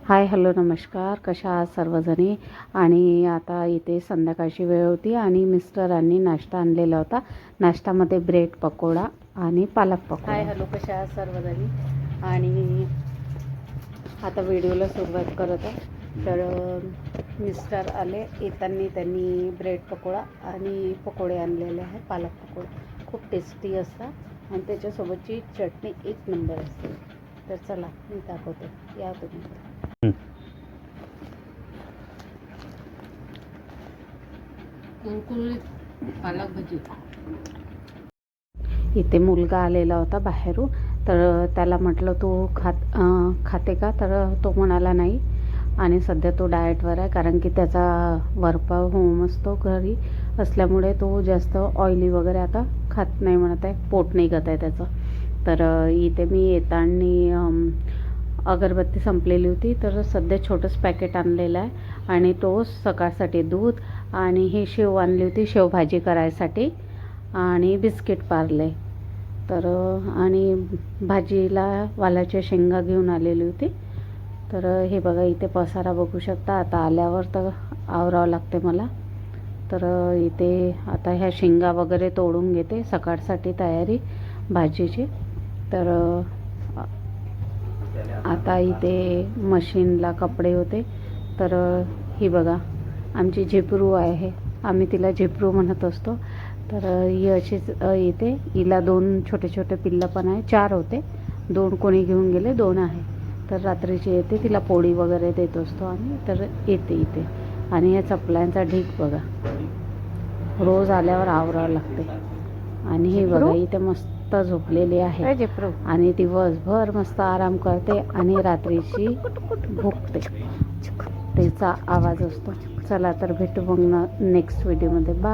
Hi hello नमस्कार, कशा आहात सर्वजणी. आणि आता इथे संध्याकाळची वेळ होती आणि मिस्टरांनी नाश्ता आणलेला होता. नाश्त्यामध्ये ब्रेड पकोडा आणि पालक पकोडा. हाय हॅलो, कशा आहात सर्वजणी. आणि आता व्हिडिओला सुरुवात करत आहे. तर मिस्टर आले, येताना त्यांनी ब्रेड पकोडा आणि पकोडे आणलेले आहे. पालक पकोडा खूप टेस्टी असतात आणि त्याच्यासोबतची चटणी एक नंबर असते. तर चला मी दाखवते, या तुम्ही. पालक भजी. इथे मुलगा आलेला होता बाहेरून, तर त्याला म्हटलं तू खाते का, तर तो म्हणाला नाही. आणि सध्या तो डाएटवर आहे, कारण की त्याचा वर्कआउट होम असतो घरी असल्यामुळे तो जास्त ऑइली वगैरे आता खात नाही म्हणत आहे, पोट निघत आहे त्याचं. तर इथे मी येताना अगरबत्ती संपलेली होती, तर सध्या छोटंच पॅकेट आणलेलं आहे आणि तो सकाळसाठी दूध आणि ही शेव आणली होती शेवभाजी करायसाठी आणि बिस्किट पार्ले. तर आणि भाजीला वालाच्या शेंगा घेऊन आलेली होती. तर हे बघा, इथे पसारा बघू शकता. आता आल्यावर तर आवरावं लागते मला. तर इथे आता ह्या शेंगा वगैरे तोडून घेते, सकाळसाठी तयारी भाजीची. तर आता इथे मशीनला कपडे होते. तर ही बघा, आमची झिपरू आहे, आम्ही तिला झिपरू म्हणत असतो. तर ही अशीच येते. हिला 2 छोटे छोटे पिल्लं पण आहे, 4 होते, 2 कोणी घेऊन गेले, 2 आहे. तर रात्रीची येते, तिला पोळी वगैरे देत असतो आम्ही. तर येते इथे. आणि या चपलांचा ढीग बघा, रोज आल्यावर आवरावं लागते. आणि ही बघा, इथे मस्त झोपलेली आहे आणि दिवसभर मस्त आराम करते आणि रात्रीची भुकते, त्याचा आवाज असतो. चला तर भेटू मग नेक्स्ट व्हिडिओमध्ये. बाय.